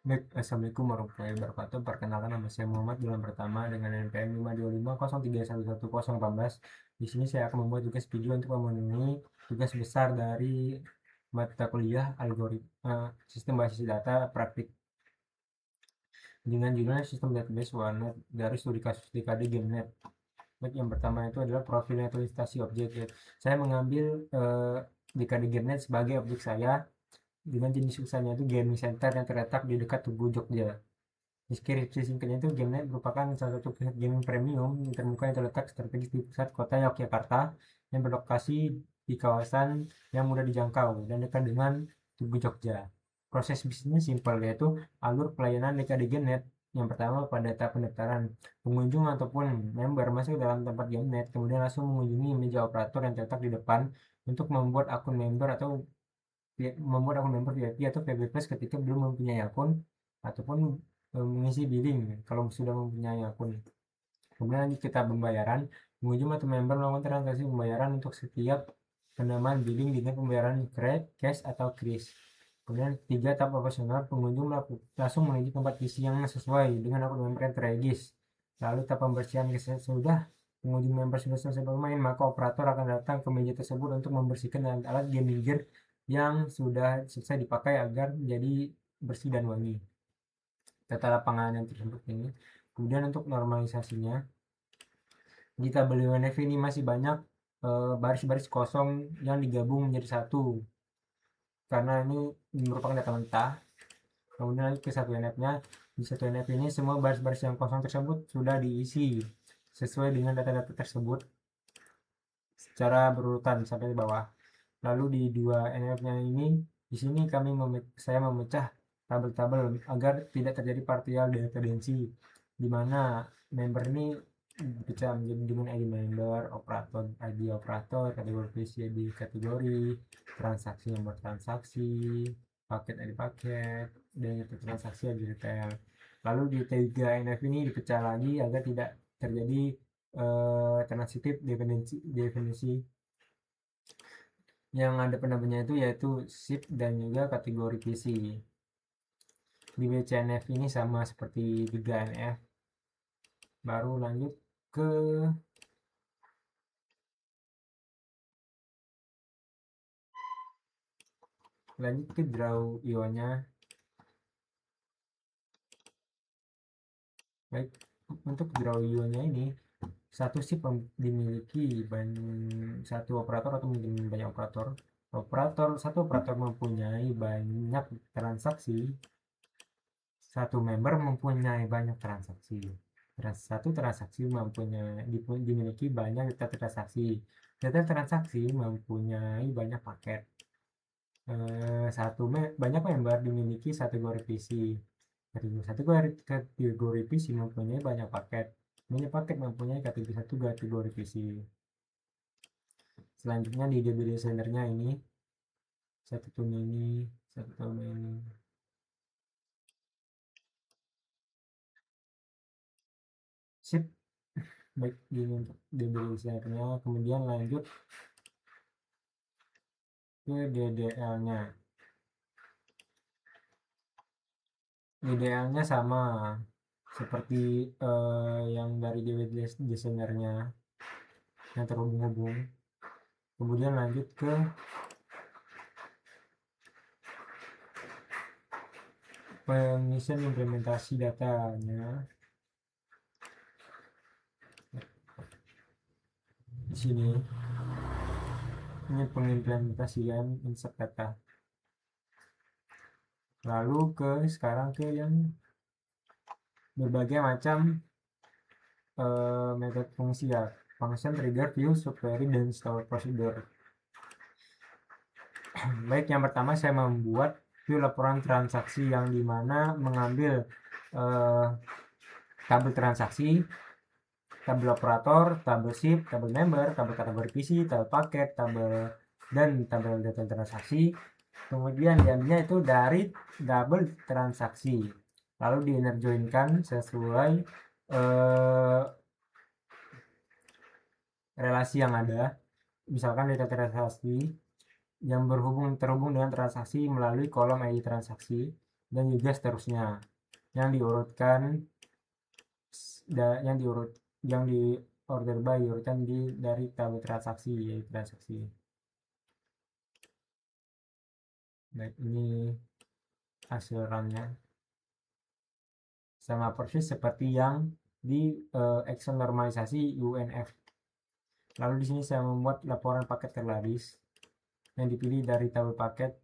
Baik, Assalamualaikum warahmatullahi wabarakatuh. Perkenalkan, nama saya Muhammad Bulan Pertama dengan NPM 52503111014. Di sini saya akan membuat tugas video untuk memenuhi tugas besar dari mata kuliah algoritma sistem basis data praktik dengan judulnya sistem database warnet dari studi kasus DKD GameNet. Baik, yang pertama itu adalah profil netralisasi objek. Ya. Saya mengambil DKD GameNet sebagai objek saya dengan jenis usahanya itu gaming center yang terletak di dekat Tugu Jogja. Deskripsi singkatnya itu GameNet merupakan salah satu pusat gaming premium yang terbuka yang terletak strategis di pusat kota Yogyakarta yang berlokasi di kawasan yang mudah dijangkau dan dekat dengan Tugu Jogja. Proses bisnisnya simpel, yaitu alur pelayanan DKD GameNet. Yang pertama, pada tahap pendaftaran, pengunjung ataupun member masuk dalam tempat GameNet, kemudian langsung mengunjungi meja operator yang terletak di depan untuk membuat akun member VIP atau PB Plus ketika belum mempunyai akun, ataupun mengisi billing kalau sudah mempunyai akun. Kemudian lanjut ke tahap pembayaran. Pengunjung atau member melakukan transaksi pembayaran untuk setiap penambahan billing dengan pembayaran cash atau kris. Kemudian tiga, tahap operasional. Pengunjung langsung menuju tempat isi yang sesuai dengan akun member yang terregis. Lalu tahap pembersihan sudah pengunjung member sudah selesai bermain, maka operator akan datang ke meja tersebut untuk membersihkan alat gaming gear yang sudah selesai dipakai agar menjadi bersih dan wangi. Tata lapangan yang tersebut ini. Kemudian untuk normalisasinya, di tabel WNF ini masih banyak baris-baris kosong yang digabung menjadi satu karena ini merupakan data mentah. Kemudian lanjut ke satu NF-nya. Di satu NF ini semua baris-baris yang kosong tersebut sudah diisi sesuai dengan data-data tersebut secara berurutan sampai ke bawah. Lalu di dua NF-nya ini, di sini saya memecah tabel-tabel agar tidak terjadi partial dependency, di mana member ini dipecah menjadi dengan ID member, operator, kategori PC di kategori, transaksi nomor transaksi, paket ID paket, dan transaksi ID detail. Lalu di tiga NF ini dipecah lagi agar tidak terjadi transitif dependensi yang ada penambahnya itu yaitu SIP dan juga kategori PC. Di BCNF ini sama seperti 3NF. Baru lanjut ke draw IO-nya. Baik, untuk draw IO-nya ini satu SIP dimiliki satu operator atau mungkin banyak operator. Satu operator mempunyai banyak transaksi, satu member mempunyai banyak transaksi. Satu transaksi dimiliki banyak data transaksi. Data transaksi mempunyai banyak paket. Banyak member dimiliki satu kategori PC. Kategori PC mempunyai banyak paket. Banyak paket mempunyai satu kategori PC. Selanjutnya di DB designernya ini satu tahun ini, satu tahun ini. Sip. Baik, ini untuk DB designernya. Kemudian lanjut ke DDL-nya. DDL-nya sama seperti yang dari DB desainernya yang terhubung-hubung. Kemudian lanjut ke pengisian implementasi datanya. Di sini ini pengimplementasian insert data. Lalu sekarang ke yang berbagai macam metode fungsi ya. Function, trigger, view, subquery, dan store procedure. Baik, yang pertama saya membuat view laporan transaksi yang dimana mengambil tabel transaksi, tabel operator, tabel SIP, tabel member, tabel kategori PC, tabel paket, dan tabel data transaksi. Kemudian diambilnya itu dari tabel transaksi, lalu dienerjoinkan sesuai relasi yang ada. Misalkan data transaksi yang terhubung dengan transaksi melalui kolom ID transaksi, dan juga seterusnya yang diurutkan yang di order by diurutkan dari tabel transaksi, yaitu transaksi. Baik, ini hasil runnya sama persis seperti yang di Excel normalisasi UNF. Lalu di sini saya membuat laporan paket terlaris yang dipilih dari tabel paket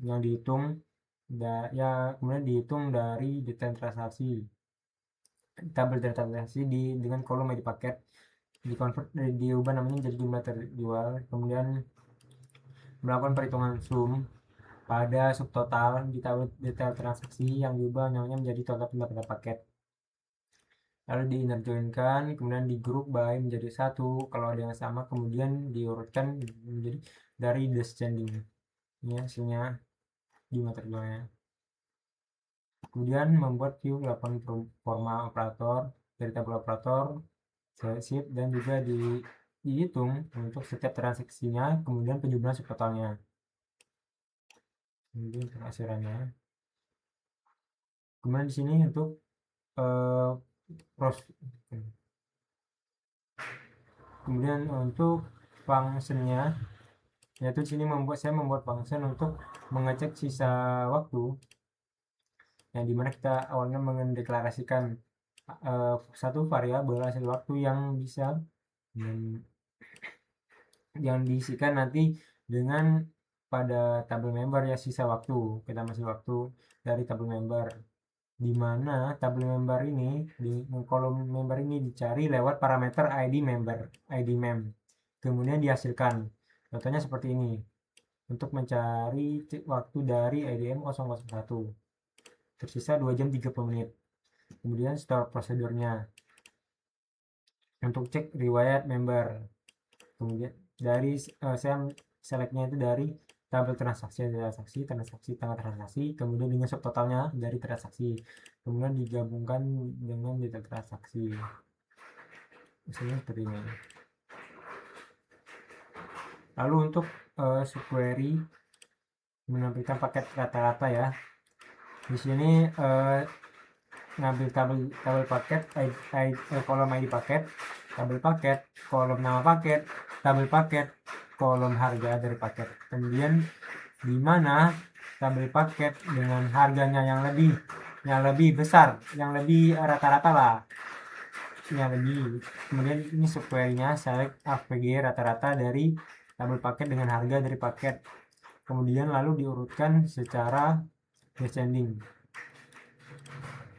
yang dihitung kemudian dihitung dari detail transaksi. Tabel data transaksi dengan kolom ID paket diubah namanya jadi jumlah terjual, kemudian melakukan perhitungan sum pada subtotal di tabel detail transaksi yang diubah namanya menjadi total pendapatan paket. Lalu di inner joinkan, kemudian di group by menjadi satu kalau ada yang sama, kemudian diurutkan menjadi dari descending. Ini hasilnya jumlah terjualnya. Kemudian membuat view laporan forma operator dari tabel operator, sheet, dan juga dihitung untuk setiap transaksinya, kemudian penjumlahan subtotalnya. Kemudian penghasilannya. Kemudian di sini untuk kemudian untuk functionnya, yaitu di sini saya membuat function untuk mengecek sisa waktu, yang dimana kita awalnya mendeklarasikan satu variabel hasil waktu yang bisa yang diisikan nanti dengan pada tabel member ya, sisa waktu, kita masih waktu dari tabel member, di mana tabel member ini di kolom member ini dicari lewat parameter ID member, ID mem, kemudian dihasilkan. Contohnya seperti ini. Untuk mencari waktu dari IDM 001 tersisa 2 jam 30 menit. Kemudian store prosedurnya untuk cek riwayat member, kemudian dari saya selectnya itu dari tabel transaksi tanggal transaksi, kemudian dengan subtotalnya dari transaksi, kemudian digabungkan dengan detail transaksi. Misalnya seperti ini. Lalu untuk subquery menampilkan paket rata-rata ya. Di sini ngambil tabel paket, kolom ID paket, tabel paket, kolom nama paket, tabel paket, kolom harga dari paket. Kemudian di mana tabel paket dengan harganya yang lebih besar, yang lebih rata-rata lah, yang lebih. Kemudian ini subquery-nya select AVG rata-rata dari tabel paket dengan harga dari paket. Kemudian lalu diurutkan secara descending.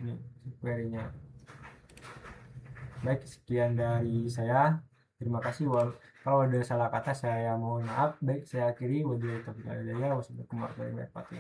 Ini query-nya. Baik, sekian dari saya. Terima kasih. Kalau ada salah kata saya mohon maaf. Baik, saya akhiri. Wassalamualaikum warahmatullahi wabarakatuh.